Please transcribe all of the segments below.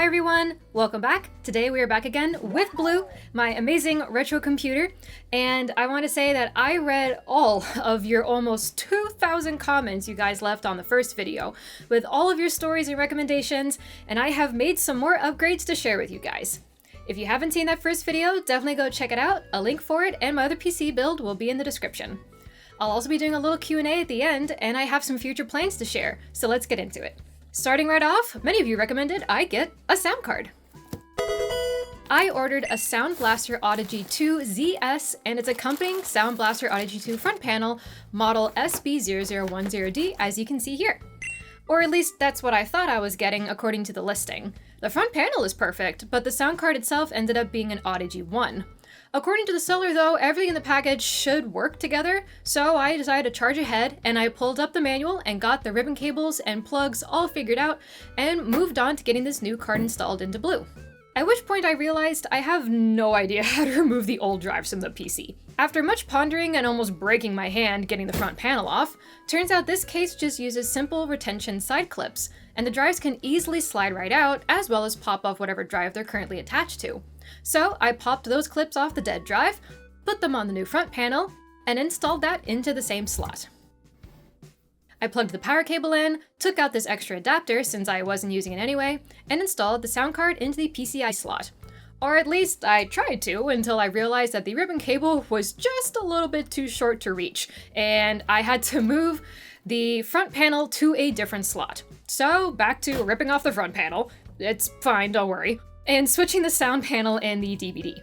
Hi everyone, welcome back. Today we are back again with Blue, my amazing retro computer, and I want to say that I read all of your almost 2,000 comments you guys left on the first video, with all of your stories and recommendations, and I have made some more upgrades to share with you guys. If you haven't seen that first video, definitely go check it out. A link for it and my other PC build will be in the description. I'll also be doing a little Q&A at the end, and I have some future plans to share, so let's get into it. Starting right off, many of you recommended I get a sound card. I ordered a Sound Blaster Audigy 2 ZS and its accompanying Sound Blaster Audigy 2 front panel, model SB0010D, as you can see here. Or at least that's what I thought I was getting according to the listing. The front panel is perfect, but the sound card itself ended up being an Audigy 1. According to the seller though, everything in the package should work together, so I decided to charge ahead and I pulled up the manual and got the ribbon cables and plugs all figured out and moved on to getting this new card installed into Blue. At which point I realized I have no idea how to remove the old drives from the PC. After much pondering and almost breaking my hand getting the front panel off, turns out this case just uses simple retention side clips, and the drives can easily slide right out as well as pop off whatever drive they're currently attached to. So I popped those clips off the dead drive, put them on the new front panel, and installed that into the same slot. I plugged the power cable in, took out this extra adapter since I wasn't using it anyway, and installed the sound card into the PCI slot. Or at least I tried to until I realized that the ribbon cable was just a little bit too short to reach, and I had to move the front panel to a different slot. So back to ripping off the front panel, it's fine, don't worry, and switching the sound panel and the DVD.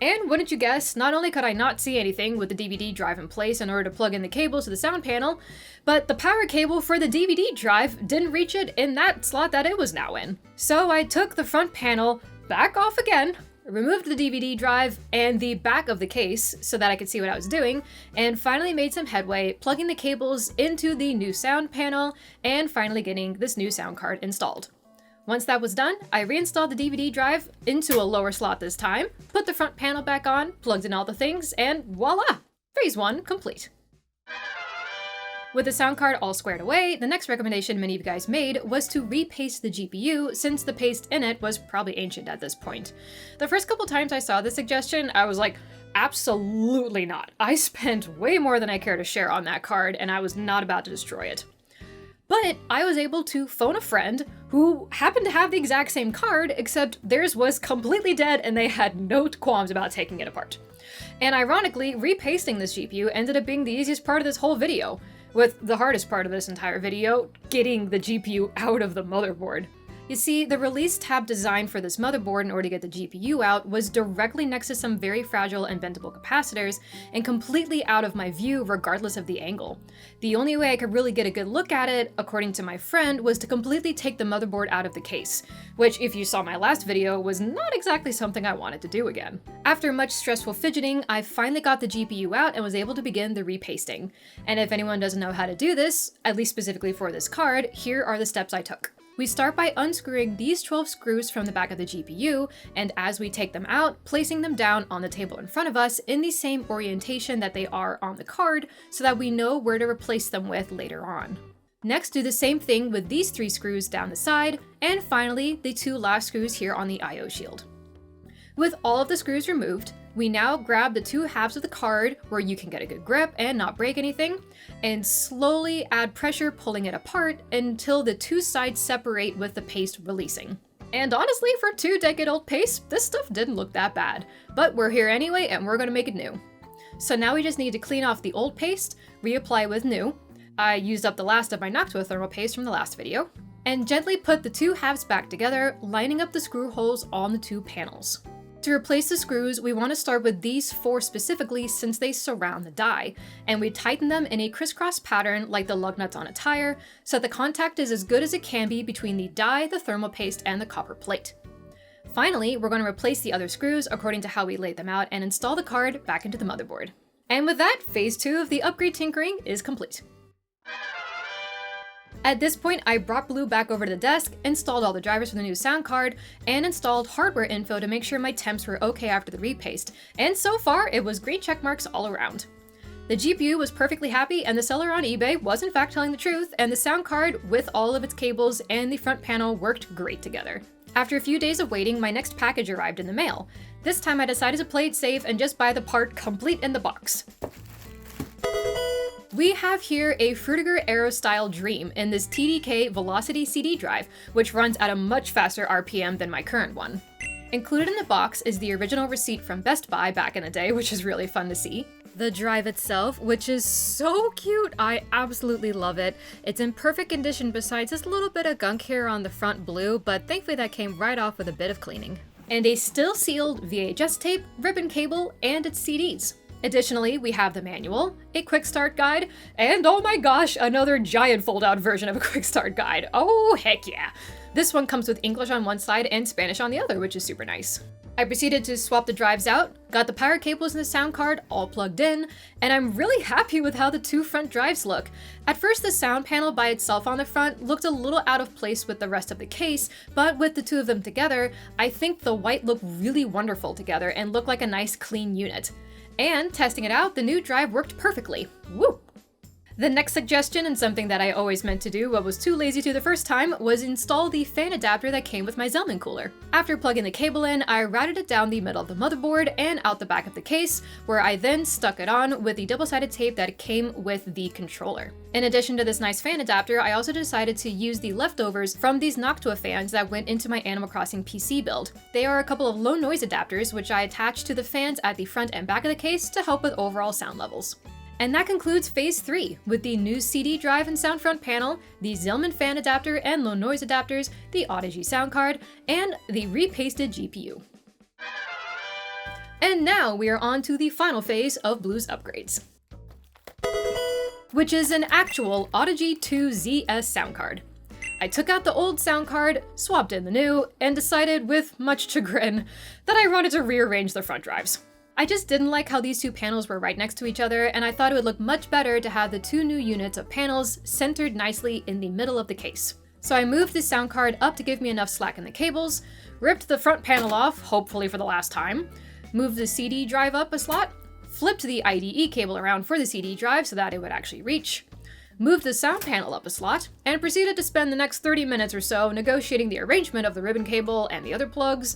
And wouldn't you guess, not only could I not see anything with the DVD drive in place in order to plug in the cables to the sound panel, but the power cable for the DVD drive didn't reach it in that slot that it was now in. So I took the front panel back off again, removed the DVD drive and the back of the case so that I could see what I was doing, and finally made some headway plugging the cables into the new sound panel and finally getting this new sound card installed. Once that was done, I reinstalled the DVD drive into a lower slot this time, put the front panel back on, plugged in all the things, and voila! Phase 1 complete. With the sound card all squared away, the next recommendation many of you guys made was to repaste the GPU since the paste in it was probably ancient at this point. The first couple times I saw this suggestion, I was like, absolutely not. I spent way more than I care to share on that card and I was not about to destroy it. But I was able to phone a friend who happened to have the exact same card, except theirs was completely dead and they had no qualms about taking it apart. And ironically, repasting this GPU ended up being the easiest part of this whole video, with the hardest part of this entire video, getting the GPU out of the motherboard. You see, the release tab designed for this motherboard in order to get the GPU out was directly next to some very fragile and bendable capacitors, and completely out of my view regardless of the angle. The only way I could really get a good look at it, according to my friend, was to completely take the motherboard out of the case, which if you saw my last video was not exactly something I wanted to do again. After much stressful fidgeting, I finally got the GPU out and was able to begin the repasting. And if anyone doesn't know how to do this, at least specifically for this card, here are the steps I took. We start by unscrewing these 12 screws from the back of the GPU, and as we take them out, placing them down on the table in front of us in the same orientation that they are on the card so that we know where to replace them with later on. Next, do the same thing with these 3 screws down the side, and finally, the 2 last screws here on the I/O shield. With all of the screws removed, we now grab the 2 halves of the card where you can get a good grip and not break anything, and slowly add pressure pulling it apart until the 2 sides separate with the paste releasing. And honestly, for 2-decade-old paste, this stuff didn't look that bad, but we're here anyway and we're gonna make it new. So now we just need to clean off the old paste, reapply with new. I used up the last of my Noctua thermal paste from the last video, and gently put the 2 halves back together, lining up the screw holes on the 2 panels. To replace the screws, we want to start with these 4 specifically since they surround the die, and we tighten them in a crisscross pattern like the lug nuts on a tire, so the contact is as good as it can be between the die, the thermal paste, and the copper plate. Finally, we're going to replace the other screws according to how we laid them out and install the card back into the motherboard. And with that, phase 2 of the upgrade tinkering is complete. At this point, I brought Blue back over to the desk, installed all the drivers for the new sound card, and installed hardware info to make sure my temps were okay after the repaste, and so far it was green check marks all around. The GPU was perfectly happy, and the seller on eBay was in fact telling the truth, and the sound card with all of its cables and the front panel worked great together. After a few days of waiting, my next package arrived in the mail. This time I decided to play it safe and just buy the part complete in the box. We have here a Frutiger Aero style Dream in this TDK VeloCD CD drive, which runs at a much faster RPM than my current one. Included in the box is the original receipt from Best Buy back in the day, which is really fun to see. The drive itself, which is so cute, I absolutely love it. It's in perfect condition besides just a little bit of gunk here on the front blue, but thankfully that came right off with a bit of cleaning. And a still sealed VHS tape, ribbon cable, and its CDs. Additionally, we have the manual, a quick start guide, and oh my gosh, another giant fold-out version of a quick start guide. Oh, heck yeah. This one comes with English on one side and Spanish on the other, which is super nice. I proceeded to swap the drives out, got the power cables and the sound card all plugged in, and I'm really happy with how the two front drives look. At first, the sound panel by itself on the front looked a little out of place with the rest of the case, but with the two of them together, I think the white looked really wonderful together and looked like a nice clean unit. And testing it out, the new drive worked perfectly. Woo! The next suggestion, and something that I always meant to do but was too lazy to the first time, was install the fan adapter that came with my Zalman cooler. After plugging the cable in, I routed it down the middle of the motherboard and out the back of the case, where I then stuck it on with the double-sided tape that came with the controller. In addition to this nice fan adapter, I also decided to use the leftovers from these Noctua fans that went into my Animal Crossing PC build. They are a couple of low noise adapters which I attached to the fans at the front and back of the case to help with overall sound levels. And that concludes Phase 3, with the new CD drive and sound front panel, the Zalman fan adapter and low noise adapters, the Audigy Soundcard, and the repasted GPU. And now we are on to the final phase of Blue's upgrades, which is an actual Audigy 2 ZS Soundcard. I took out the old sound card, swapped in the new, and decided with much chagrin that I wanted to rearrange the front drives. I just didn't like how these two panels were right next to each other, and I thought it would look much better to have the two new units of panels centered nicely in the middle of the case. So I moved the sound card up to give me enough slack in the cables, ripped the front panel off, hopefully for the last time, moved the CD drive up a slot, flipped the IDE cable around for the CD drive so that it would actually reach, moved the sound panel up a slot, and proceeded to spend the next 30 minutes or so negotiating the arrangement of the ribbon cable and the other plugs,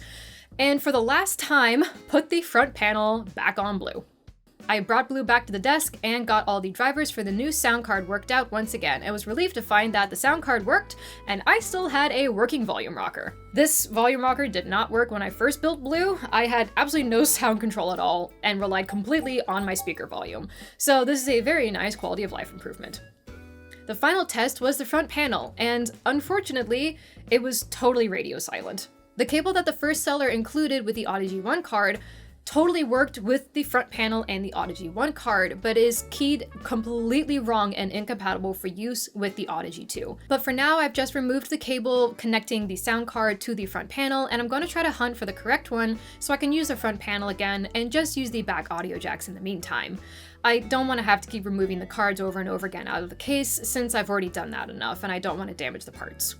and for the last time, put the front panel back on Blue. I brought Blue back to the desk and got all the drivers for the new sound card worked out once again. I was relieved to find that the sound card worked, and I still had a working volume rocker. This volume rocker did not work when I first built Blue. I had absolutely no sound control at all and relied completely on my speaker volume. So this is a very nice quality of life improvement. The final test was the front panel, and unfortunately, it was totally radio silent. The cable that the first seller included with the Audigy 1 card totally worked with the front panel and the Audigy 1 card, but is keyed completely wrong and incompatible for use with the Audigy 2. But for now, I've just removed the cable connecting the sound card to the front panel, and I'm going to try to hunt for the correct one so I can use the front panel again and just use the back audio jacks in the meantime. I don't want to have to keep removing the cards over and over again out of the case, since I've already done that enough and I don't want to damage the parts.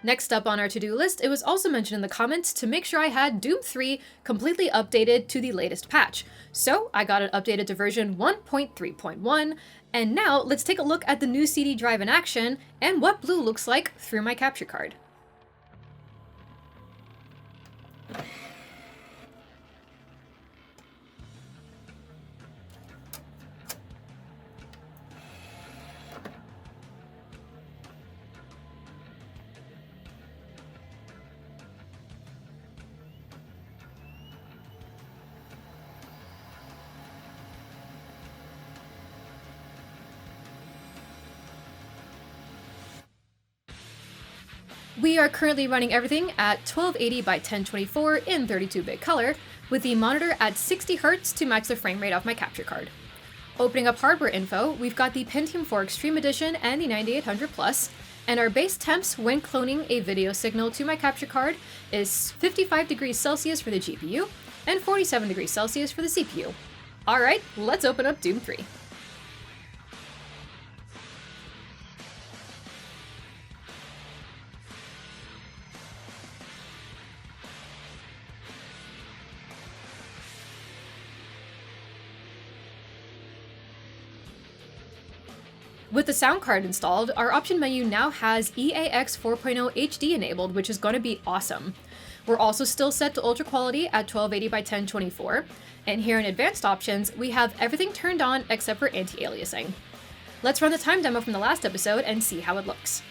Next up on our to-do list, it was also mentioned in the comments to make sure I had Doom 3 completely updated to the latest patch. So I got it updated to version 1.3.1, and now let's take a look at the new CD drive in action and what Blue looks like through my capture card. We are currently running everything at 1280 by 1024 in 32-bit color, with the monitor at 60 Hz to match the frame rate of my capture card. Opening up hardware info, we've got the Pentium 4 Extreme Edition and the 9800 Plus, and our base temps when cloning a video signal to my capture card is 55 degrees Celsius for the GPU and 47 degrees Celsius for the CPU. Alright, let's open up Doom 3. With the sound card installed, our option menu now has EAX 4.0 HD enabled, which is going to be awesome. We're also still set to ultra quality at 1280 by 1024, and here in advanced options, we have everything turned on except for anti-aliasing. Let's run the time demo from the last episode and see how it looks.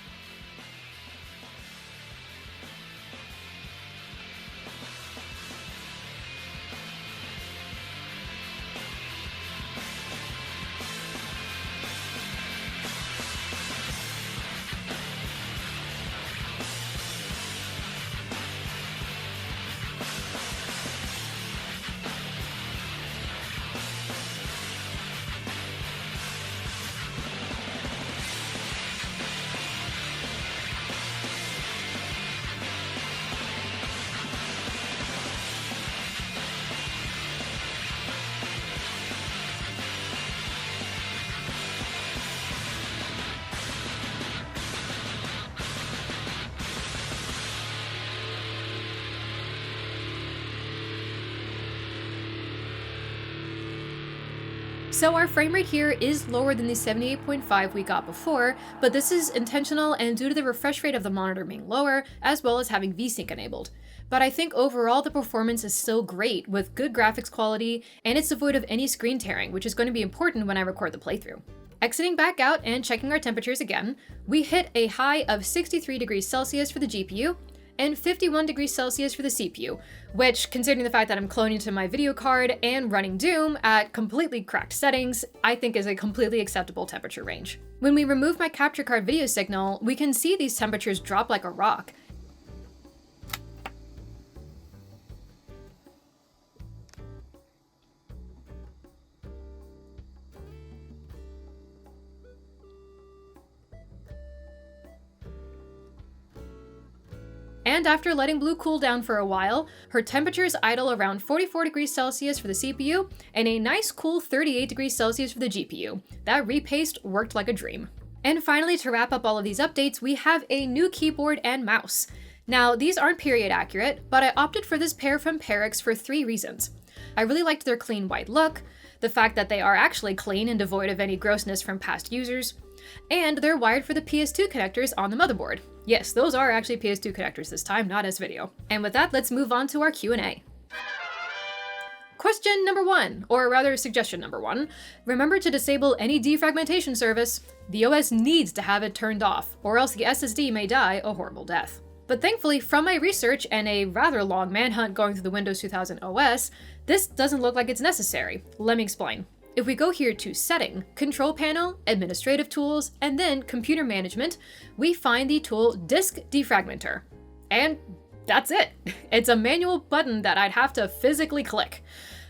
So our frame rate here is lower than the 78.5 we got before, but this is intentional and due to the refresh rate of the monitor being lower, as well as having VSync enabled. But I think overall the performance is still great with good graphics quality, and it's devoid of any screen tearing, which is going to be important when I record the playthrough. Exiting back out and checking our temperatures again, we hit a high of 63 degrees Celsius for the GPU, and 51 degrees Celsius for the CPU, which, considering the fact that I'm cloning to my video card and running Doom at completely cracked settings, I think is a completely acceptable temperature range. When we remove my capture card video signal, we can see these temperatures drop like a rock. And after letting Blue cool down for a while, her temperatures idle around 44 degrees Celsius for the CPU and a nice cool 38 degrees Celsius for the GPU. That repaste worked like a dream. And finally, to wrap up all of these updates, we have a new keyboard and mouse. Now, these aren't period accurate, but I opted for this pair from Perixx for 3 reasons. I really liked their clean white look, the fact that they are actually clean and devoid of any grossness from past users, and they're wired for the PS2 connectors on the motherboard. Yes, those are actually PS2 connectors this time, not S-Video. And with that, let's move on to our Q&A. Question number 1, or rather suggestion number 1, remember to disable any defragmentation service. The OS needs to have it turned off, or else the SSD may die a horrible death. But thankfully, from my research and a rather long manhunt going through the Windows 2000 OS, this doesn't look like it's necessary. Let me explain. If we go here to Setting, Control Panel, Administrative Tools, and then Computer Management, we find the tool Disk Defragmenter. And that's it. It's a manual button that I'd have to physically click.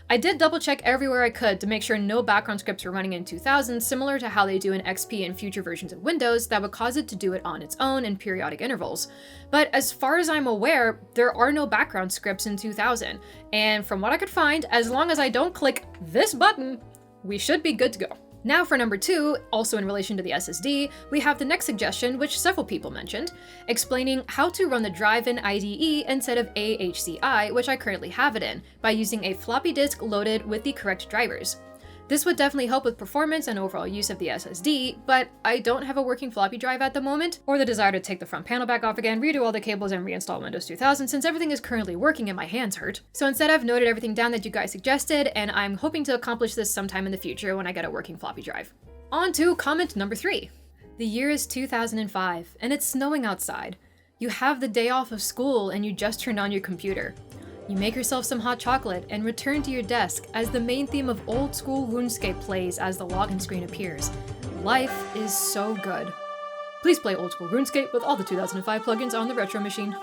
I did double check everywhere I could to make sure no background scripts were running in 2000, similar to how they do in XP and future versions of Windows that would cause it to do it on its own in periodic intervals. But as far as I'm aware, there are no background scripts in 2000, and from what I could find, as long as I don't click this button, we should be good to go. Now for number 2, also in relation to the SSD, we have the next suggestion, which several people mentioned, explaining how to run the drive in IDE instead of AHCI, which I currently have it in, by using a floppy disk loaded with the correct drivers. This would definitely help with performance and overall use of the SSD, but I don't have a working floppy drive at the moment, or the desire to take the front panel back off again, redo all the cables, and reinstall Windows 2000 since everything is currently working and my hands hurt. So instead I've noted everything down that you guys suggested, and I'm hoping to accomplish this sometime in the future when I get a working floppy drive. On to comment number 3. The year is 2005, and it's snowing outside. You have the day off of school and you just turned on your computer. You make yourself some hot chocolate and return to your desk as the main theme of old school RuneScape plays as the login screen appears. Life is so good. Please play old school RuneScape with all the 2005 plugins on the retro machine.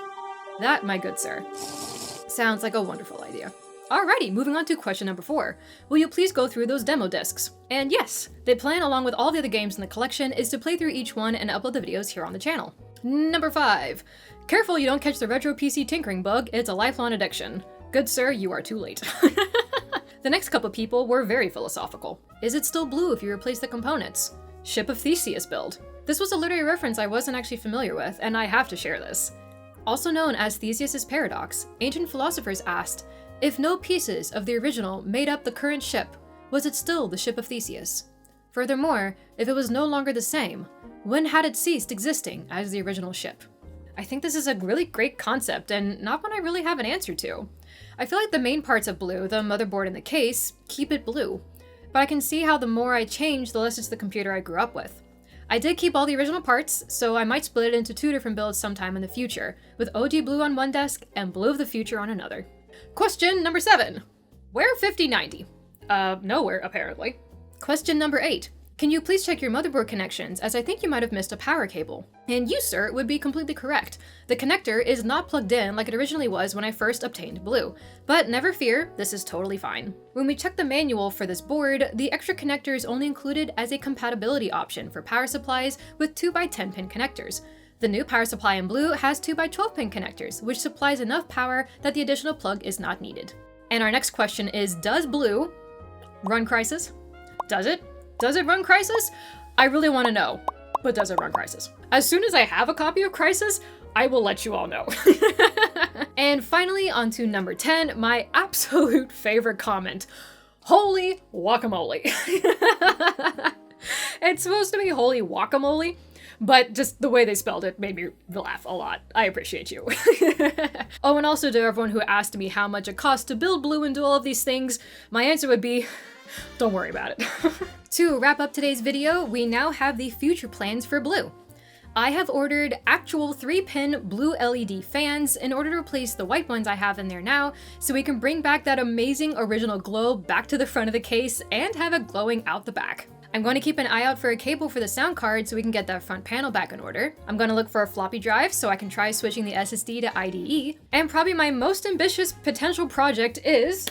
That, my good sir, sounds like a wonderful idea. Alrighty, moving on to question number 4. Will you please go through those demo discs? And yes, the plan along with all the other games in the collection is to play through each one and upload the videos here on the channel. Number 5. Careful you don't catch the retro PC tinkering bug, it's a lifelong addiction. Good sir, you are too late. The next couple people were very philosophical. Is it still blue if you replace the components? Ship of Theseus build. This was a literary reference I wasn't actually familiar with, and I have to share this. Also known as Theseus's paradox, ancient philosophers asked, if no pieces of the original made up the current ship, was it still the ship of Theseus? Furthermore, if it was no longer the same, when had it ceased existing as the original ship? I think this is a really great concept and not one I really have an answer to. I feel like the main parts of blue, the motherboard and the case, keep it blue, but I can see how the more I change, the less it's the computer I grew up with. I did keep all the original parts, so I might split it into 2 different builds sometime in the future, with OG blue on one desk and blue of the future on another. Question number 7. Where 5090? Nowhere, apparently. Question number 8. Can you please check your motherboard connections, as I think you might have missed a power cable? And you, sir, would be completely correct. The connector is not plugged in like it originally was when I first obtained blue. But never fear, this is totally fine. When we checked the manual for this board, the extra connector is only included as a compatibility option for power supplies with 2x10 pin connectors. The new power supply in blue has 2x12 pin connectors, which supplies enough power that the additional plug is not needed. And our next question is, does blue run Crysis? Does it? Does it run Crysis? I really want to know, but does it run Crysis? As soon as I have a copy of Crysis, I will let you all know. And finally, on to number 10, my absolute favorite comment. Holy guacamole. It's supposed to be holy guacamole, but just the way they spelled it made me laugh a lot. I appreciate you. Oh, and also to everyone who asked me how much it costs to build blue and do all of these things, my answer would be, don't worry about it. To wrap up today's video, we now have the future plans for blue. I have ordered actual 3-pin blue LED fans in order to replace the white ones I have in there now, so we can bring back that amazing original glow back to the front of the case and have it glowing out the back. I'm going to keep an eye out for a cable for the sound card so we can get that front panel back in order. I'm going to look for a floppy drive so I can try switching the SSD to IDE. And probably my most ambitious potential project is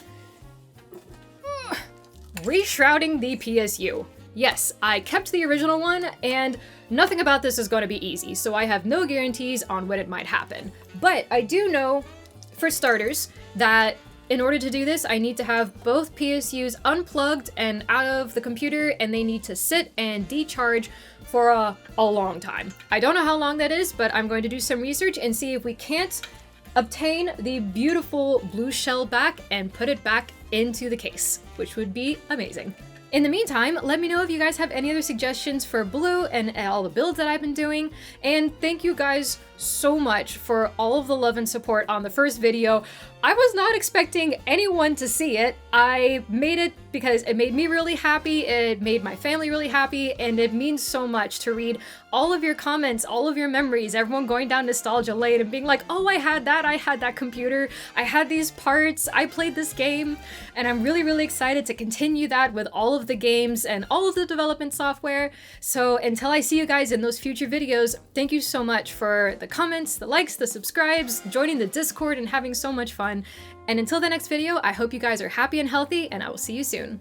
reshrouding the PSU. Yes, I kept the original one, and nothing about this is going to be easy, so I have no guarantees on when it might happen. But I do know, for starters, that in order to do this, I need to have both PSUs unplugged and out of the computer, and they need to sit and decharge for a long time. I don't know how long that is, but I'm going to do some research and see if we can't obtain the beautiful blue shell back and put it back into the case, which would be amazing. In the meantime, let me know if you guys have any other suggestions for blue and all the builds that I've been doing, and thank you guys so much for all of the love and support on the first video. I was not expecting anyone to see it. I made it because it made me really happy, it made my family really happy, and it means so much to read all of your comments, all of your memories, everyone going down nostalgia lane and being like, oh, I had that computer, I had these parts, I played this game, and I'm really, really excited to continue that with all of the games and all of the development software. So until I see you guys in those future videos, thank you so much for the comments, the likes, the subscribes, joining the Discord, and having so much fun. And until the next video, I hope you guys are happy and healthy, and I will see you soon.